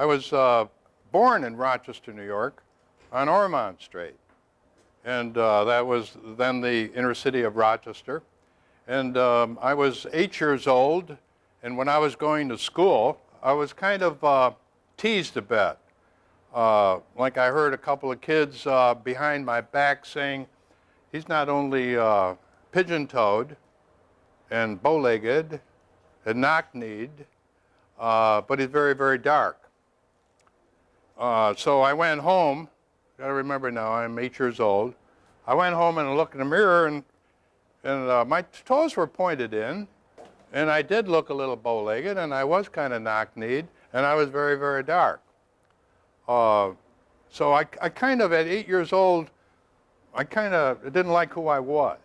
I was born in Rochester, New York, on Ormond Street. And that was then the inner city of Rochester. And I was 8 years old, and when I was going to school, I was kind of teased a bit. Like I heard a couple of kids behind my back saying, he's not only pigeon-toed and bow-legged and knock-kneed, but he's very, very dark. So I went home. Got to remember now, I'm 8 years old. I went home and looked in the mirror, and my toes were pointed in, and I did look a little bow-legged, and I was kind of knock-kneed, and I was very, very dark. So I kind of, at 8 years old, I kind of didn't like who I was.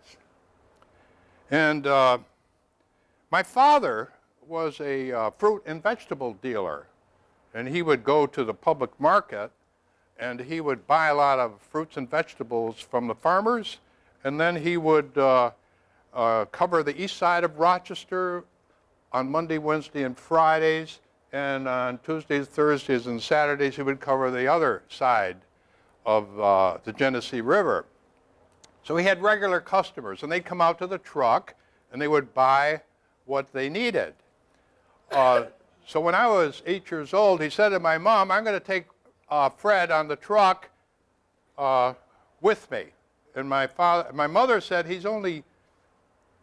And my father was a fruit and vegetable dealer, and he would go to the public market, and he would buy a lot of fruits and vegetables from the farmers, and then he would cover the east side of Rochester on Monday, Wednesday, and Fridays, and on Tuesdays, Thursdays, and Saturdays he would cover the other side of the Genesee River. So he had regular customers, and they'd come out to the truck, and they would buy what they needed. So when I was 8 years old, he said to my mom, I'm going to take Fred on the truck with me. And my mother said, he's only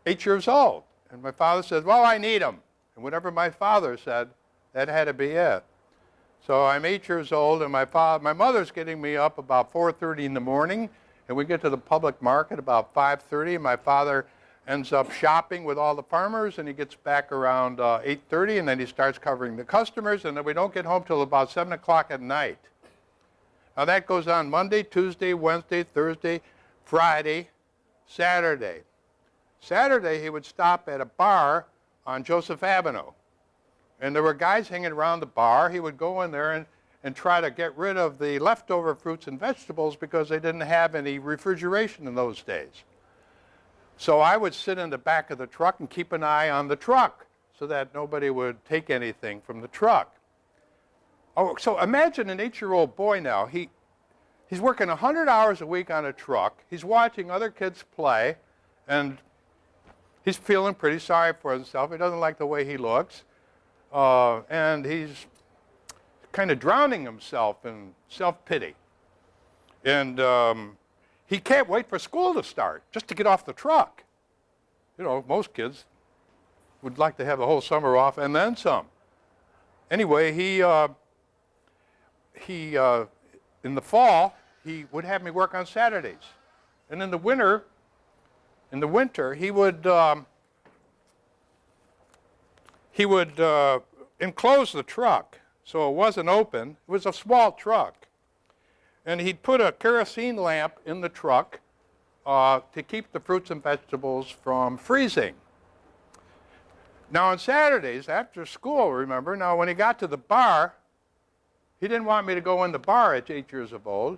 8 years old. And my father said, well, I need him. And whatever my father said, that had to be it. So I'm 8 years old, and my mother's getting me up about 4:30 in the morning, and we get to the public market about 5:30, and my father ends up shopping with all the farmers, and he gets back around 8:30, and then he starts covering the customers, and then we don't get home till about 7 o'clock at night. Now that goes on Monday, Tuesday, Wednesday, Thursday, Friday, Saturday. Saturday he would stop at a bar on Joseph Avenue. And there were guys hanging around the bar. He would go in there and try to get rid of the leftover fruits and vegetables because they didn't have any refrigeration in those days. So I would sit in the back of the truck and keep an eye on the truck so that nobody would take anything from the truck. Oh, so imagine an 8-year-old boy now. He's working 100 hours a week on a truck. He's watching other kids play, and he's feeling pretty sorry for himself. He doesn't like the way he looks. And he's kind of drowning himself in self-pity. And he can't wait for school to start just to get off the truck. You know, most kids would like to have the whole summer off and then some. Anyway, in the fall, he would have me work on Saturdays. And in the winter, he would enclose the truck so it wasn't open. It was a small truck. And he'd put a kerosene lamp in the truck to keep the fruits and vegetables from freezing. Now on Saturdays, after school, remember, now when he got to the bar, he didn't want me to go in the bar at 8 years old,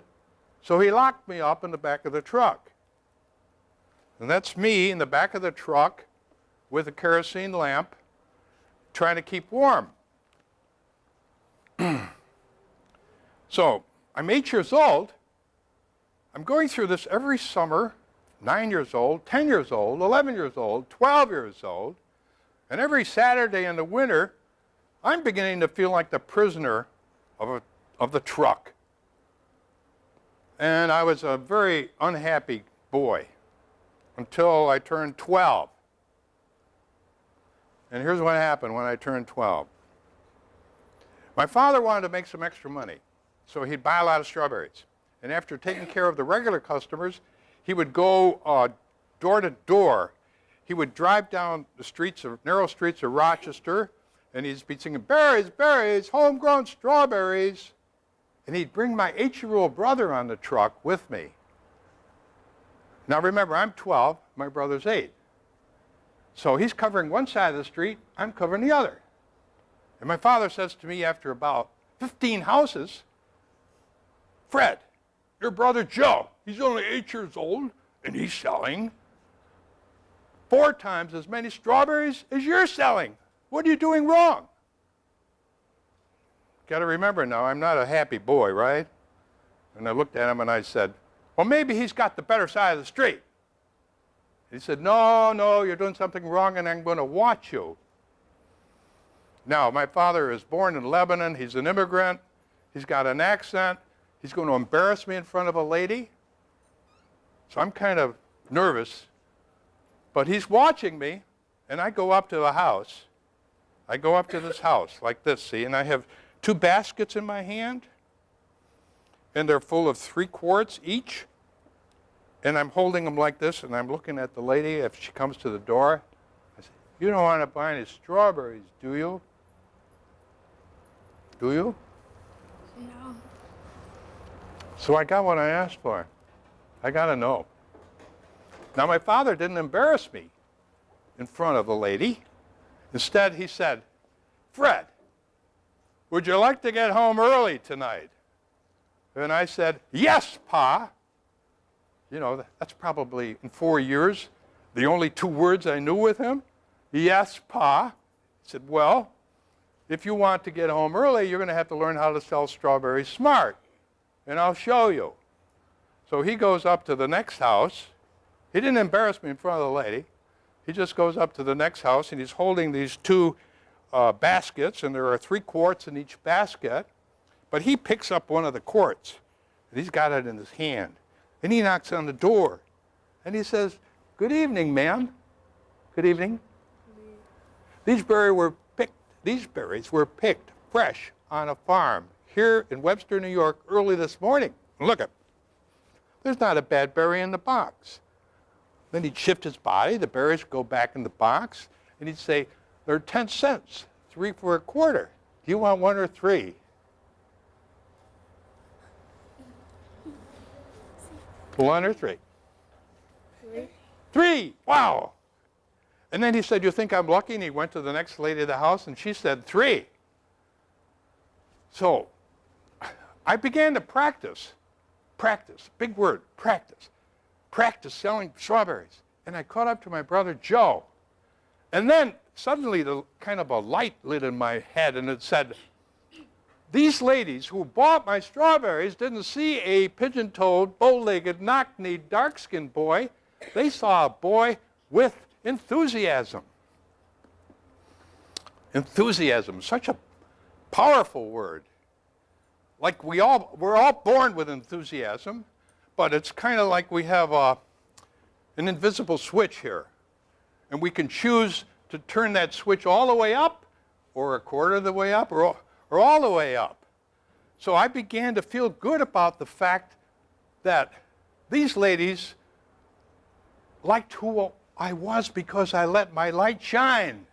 so he locked me up in the back of the truck. And that's me in the back of the truck with a kerosene lamp trying to keep warm. So I'm 8 years old. I'm going through this every summer, 9 years old, 10 years old, 11 years old, 12 years old. And every Saturday in the winter, I'm beginning to feel like the prisoner of the truck. And I was a very unhappy boy until I turned 12. And here's what happened when I turned 12. My father wanted to make some extra money, so he'd buy a lot of strawberries. And after taking care of the regular customers, he would go door to door. He would drive down the narrow streets of Rochester, and he'd be singing, berries, berries, homegrown strawberries. And he'd bring my 8-year-old brother on the truck with me. Now remember, I'm 12, my brother's 8. So he's covering one side of the street, I'm covering the other. And my father says to me after about 15 houses, Fred, your brother Joe, he's only 8 years old, and he's selling 4 times as many strawberries as you're selling. What are you doing wrong? got to remember now, I'm not a happy boy, right? And I looked at him and I said, well, maybe he's got the better side of the street. He said, no, no, you're doing something wrong and I'm going to watch you. Now, my father is born in Lebanon. He's an immigrant. He's got an accent. He's going to embarrass me in front of a lady. So I'm kind of nervous. But he's watching me, and I go up to the house. I go up to this house like this, see, and I have 2 baskets in my hand, and they're full of 3 quarts each. And I'm holding them like this, and I'm looking at the lady. If she comes to the door, I say, you don't want to buy any strawberries, do you? Do you? No. So I got what I asked for. I got to know. Now, my father didn't embarrass me in front of the lady. Instead, he said, Fred, would you like to get home early tonight? And I said, yes, Pa. You know, that's probably in 4 years the only 2 words I knew with him. Yes, Pa. He said, well, if you want to get home early, you're going to have to learn how to sell strawberries smart. And I'll show you. So he goes up to the next house. He didn't embarrass me in front of the lady. He just goes up to the next house, and he's holding these 2 baskets, and there are 3 quarts in each basket. But he picks up one of the quarts, and he's got it in his hand. And he knocks on the door, and he says, good evening, ma'am. Good evening. These berries were picked fresh on a farm here in Webster, New York, early this morning. Look at, there's not a bad berry in the box. Then he'd shift his body, the berries would go back in the box, and he'd say, they're 10 cents, 3 for a quarter. Do you want 1 or 3? 1 or 3? 3. 3, wow. And then he said, you think I'm lucky? And he went to the next lady of the house, and she said 3. So I began to practice, big word, practice selling strawberries. And I caught up to my brother Joe. And then suddenly the kind of a light lit in my head, and it said, these ladies who bought my strawberries didn't see a pigeon-toed, bow-legged, knock-kneed, dark-skinned boy. They saw a boy with enthusiasm. Enthusiasm, such a powerful word. Like we're all born with enthusiasm, but it's kind of like we have an invisible switch here. And we can choose to turn that switch all the way up, or a quarter of the way up, or all the way up. So I began to feel good about the fact that these ladies liked who I was because I let my light shine.